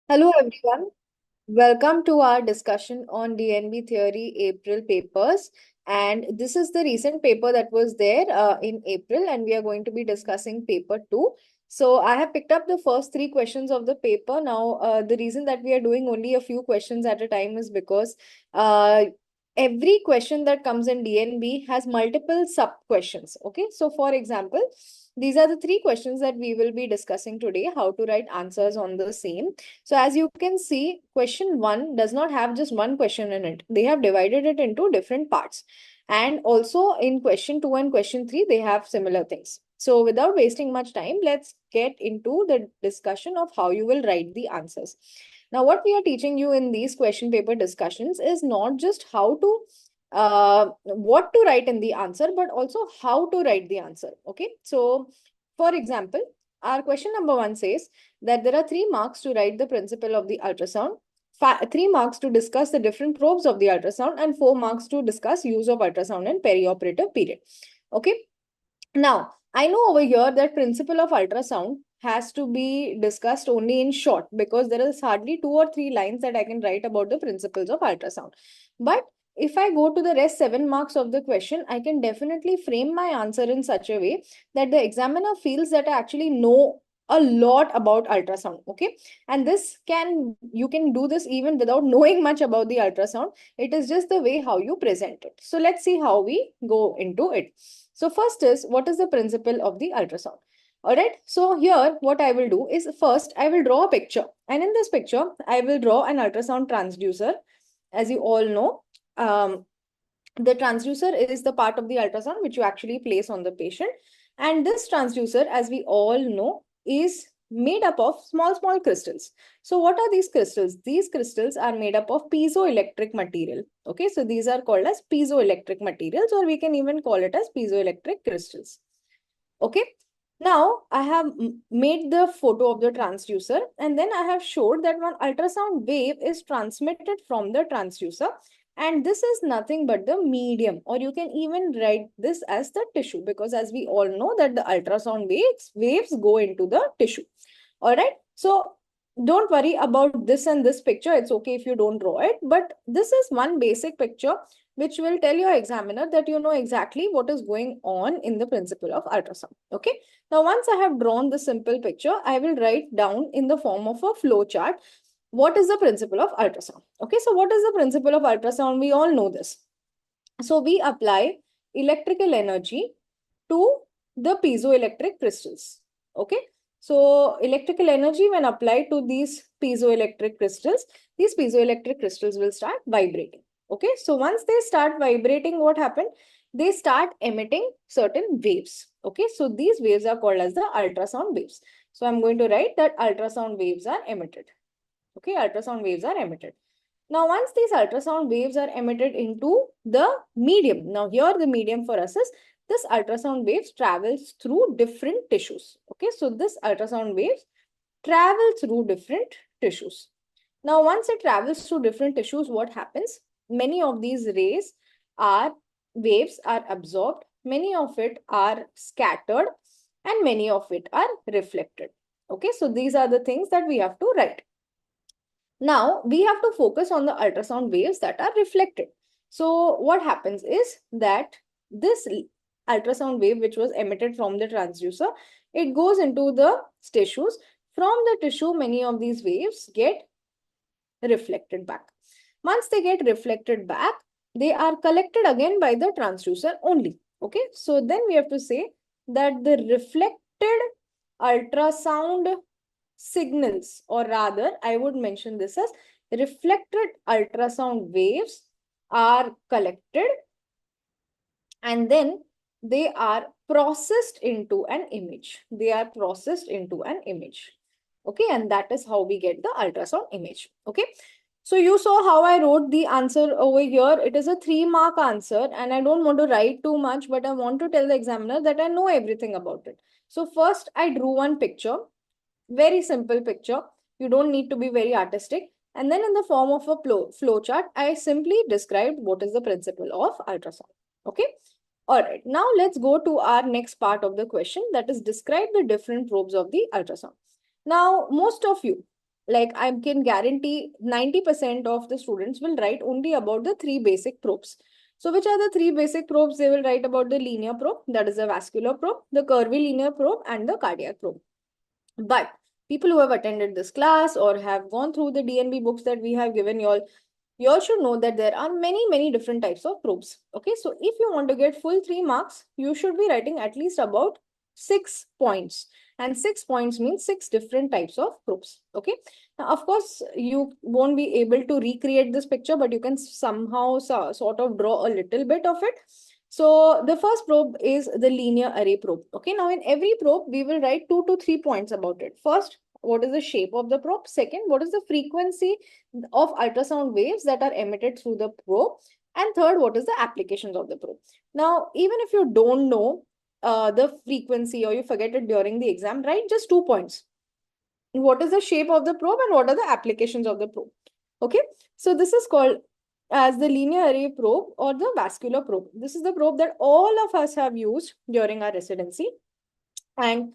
Hello everyone. Welcome to our discussion on DNB Theory April papers. And this is the recent paper that was there in April, and we are going to be discussing paper 2. So I have picked up the first three questions of the paper. Now, the reason that we are doing only a few questions at a time is because uh, every question that comes in DNB has multiple sub questions. Okay, so for example, these are the three questions that we will be discussing today, how to write answers on the same. So as you can see, question 1 does not have just one question in it. They have divided it into different parts. And also in question 2 and question 3, they have similar things. So without wasting much time, let's get into the discussion of how you will write the answers. Now, what we are teaching you in these question paper discussions is not just how to what to write in the answer, but also how to write the answer. Okay. So, for example, our question number 1 says that there are 3 marks to write the principle of the ultrasound, 3 marks to discuss the different probes of the ultrasound, and 4 marks to discuss use of ultrasound in perioperative period. Okay. Now, I know over here that principle of ultrasound has to be discussed only in short because there is hardly 2 or 3 lines that I can write about the principles of ultrasound. But if I go to the rest 7 marks of the question, I can definitely frame my answer in such a way that the examiner feels that I actually know a lot about ultrasound. Okay. And you can do this even without knowing much about the ultrasound. It is just the way how you present it. So let's see how we go into it. So first is, what is the principle of the ultrasound? All right. So here, what I will do is first, I will draw a picture. And in this picture, I will draw an ultrasound transducer. As you all know, the transducer is the part of the ultrasound which you actually place on the patient. And this transducer, as we all know, is made up of small crystals. So what are these crystals? These crystals are made up of piezoelectric material. Okay, so these are called as piezoelectric materials, or we can even call it as piezoelectric crystals. Okay. Now I have made the photo of the transducer, and then I have showed that one ultrasound wave is transmitted from the transducer, and this is nothing but the medium, or you can even write this as the tissue, because as we all know that the ultrasound waves go into the tissue. All right. So don't worry about this and this picture. It's okay if you don't draw it, but this is one basic picture which will tell your examiner that you know exactly what is going on in the principle of ultrasound. Okay. Now, once I have drawn the simple picture, I will write down in the form of a flow chart what is the principle of ultrasound. Okay. So what is the principle of ultrasound? We all know this. So we apply electrical energy to the piezoelectric crystals. Okay. So electrical energy, when applied to these piezoelectric crystals will start vibrating. Okay. So once they start vibrating, what happened? They start emitting certain waves. Okay. So these waves are called as the ultrasound waves. So I'm going to write that ultrasound waves are emitted. Okay. Ultrasound waves are emitted. Now, once these ultrasound waves are emitted into the medium, now here the medium for us is this ultrasound waves travels through different tissues. Okay, so this ultrasound waves travel through different tissues. Now, once it travels through different tissues, what happens? Many of these waves are absorbed, many of it are scattered, and many of it are reflected. Okay, so these are the things that we have to write. Now, we have to focus on the ultrasound waves that are reflected. So, what happens is that this ultrasound wave, which was emitted from the transducer, it goes into the tissues. From the tissue, many of these waves get reflected back. Once they get reflected back, they are collected again by the transducer only. Okay, so then we have to say that the reflected ultrasound signals, or rather, I would mention this as reflected ultrasound waves, are collected and then they are processed into an image. They are processed into an image. Okay, and that is how we get the ultrasound image. Okay, so you saw how I wrote the answer over here. It is a 3-mark answer, and I don't want to write too much, but I want to tell the examiner that I know everything about it. So first, I drew one picture. Very simple picture. You don't need to be very artistic. And then in the form of a flow chart, I simply described what is the principle of ultrasound. Okay. All right. Now let's go to our next part of the question, that is describe the different probes of the ultrasound. Now, most of you like I can guarantee 90% of the students will write only about the three basic probes. So which are the three basic probes? They will write about the linear probe, that is the vascular probe, the curvilinear probe, and the cardiac probe. But people who have attended this class or have gone through the DNB books that we have given you all should know that there are many different types of probes. Okay, so if you want to get full 3 marks, you should be writing at least about 6 points. And 6 points means 6 different types of probes. Okay, now of course you won't be able to recreate this picture, but you can somehow sort of draw a little bit of it. So the first probe is the linear array probe. Okay, now in every probe, we will write 2 to 3 points about it. First, what is the shape of the probe? Second, what is the frequency of ultrasound waves that are emitted through the probe? And third, what is the applications of the probe? Now, even if you don't know the frequency or you forget it during the exam, write just 2 points. What is the shape of the probe and what are the applications of the probe? Okay, so this is called as the linear array probe or the vascular probe. This is the probe that all of us have used during our residency, and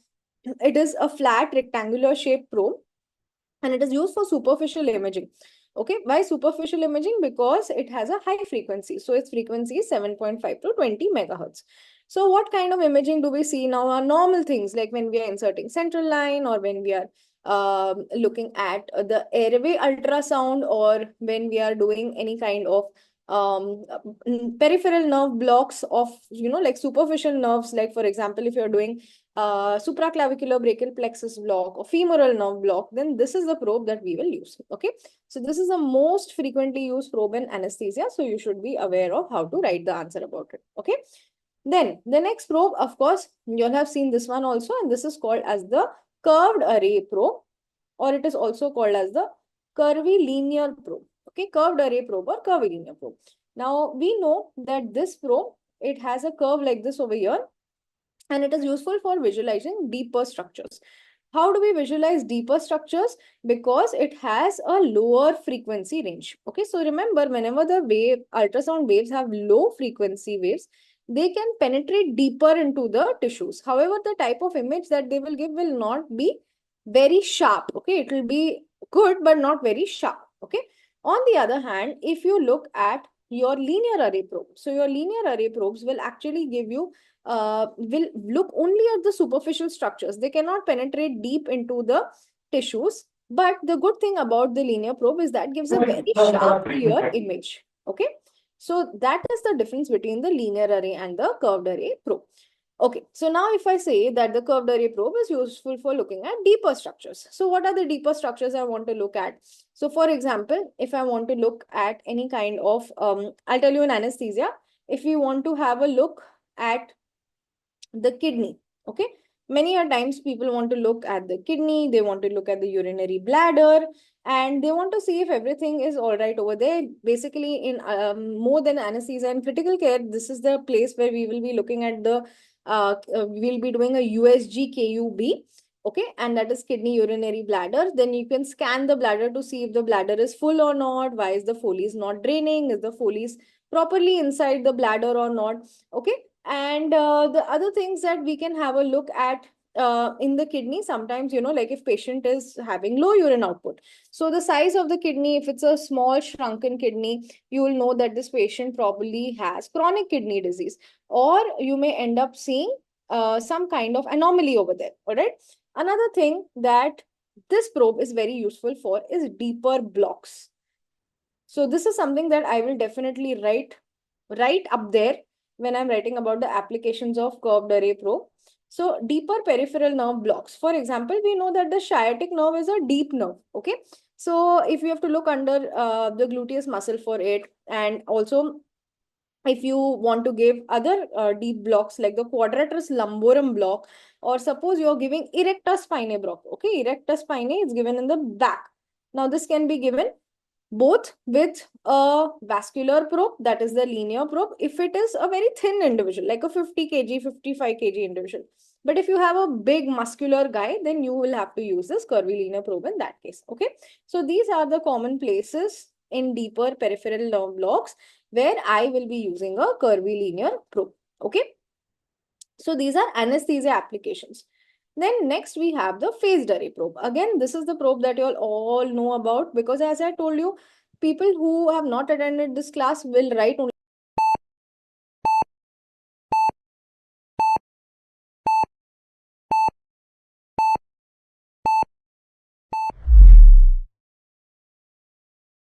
it is a flat rectangular shaped probe, and it is used for superficial imaging. Okay, why superficial imaging? Because it has a high frequency. So its frequency is 7.5 to 20 megahertz. So what kind of imaging do we see now? Are normal things like when we are inserting central line, or when we are looking at the airway ultrasound, or when we are doing any kind of peripheral nerve blocks of, like superficial nerves. Like for example, if you're doing supraclavicular brachial plexus block or femoral nerve block, then this is the probe that we will use. Okay, so this is the most frequently used probe in anesthesia. So you should be aware of how to write the answer about it. Okay, then the next probe, of course, you'll have seen this one also, and this is called as the curved array probe, or it is also called as the curvilinear probe. Okay, curved array probe or curvilinear probe. Now we know that this probe, it has a curve like this over here, and it is useful for visualizing deeper structures. How do we visualize deeper structures? Because it has a lower frequency range. Okay, so remember, whenever the ultrasound waves have low frequency waves, they can penetrate deeper into the tissues. However, the type of image that they will give will not be very sharp. Okay, it will be good, but not very sharp. Okay, on the other hand, if you look at your linear array probe, so your linear array probes will actually give you will look only at the superficial structures. They cannot penetrate deep into the tissues. But the good thing about the linear probe is that gives a very sharp, clear image. Okay, so that is the difference between the linear array and the curved array probe. Okay, so now if I say that the curved array probe is useful for looking at deeper structures. So what are the deeper structures I want to look at? So for example, if I want to look at any kind of, I'll tell you in anesthesia, if we want to have a look at the kidney. Okay, many a times people want to look at the kidney, they want to look at the urinary bladder, and they want to see if everything is all right over there. Basically, in more than anesthesia and critical care, this is the place where we will be looking at the we'll be doing a USG KUB. Okay, and that is kidney urinary bladder. Then you can scan the bladder to see if the bladder is full or not. Why is the Foley's not draining? Is the Foley's properly inside the bladder or not? Okay, and the other things that we can have a look at in the kidney, sometimes, like if patient is having low urine output. So the size of the kidney, if it's a small shrunken kidney, you will know that this patient probably has chronic kidney disease, or you may end up seeing some kind of anomaly over there. All right. Another thing that this probe is very useful for is deeper blocks. So this is something that I will definitely write right up there when I'm writing about the applications of curved array probe. So deeper peripheral nerve blocks. For example, we know that the sciatic nerve is a deep nerve. Okay. So if you have to look under the gluteus muscle for it, and also if you want to give other deep blocks like the quadratus lumborum block, or suppose you're giving erector spinae block. Okay, erector spinae is given in the back. Now this can be given both with a vascular probe, that is the linear probe, if it is a very thin individual, like a 50 kg, 55 kg individual. But if you have a big muscular guy, then you will have to use this curvilinear probe in that case. Okay, so these are the common places in deeper peripheral nerve blocks where I will be using a curvilinear probe. Okay, so these are anesthesia applications. Then next we have the phased array probe. Again, this is the probe that you all know about, because as I told you, people who have not attended this class will write only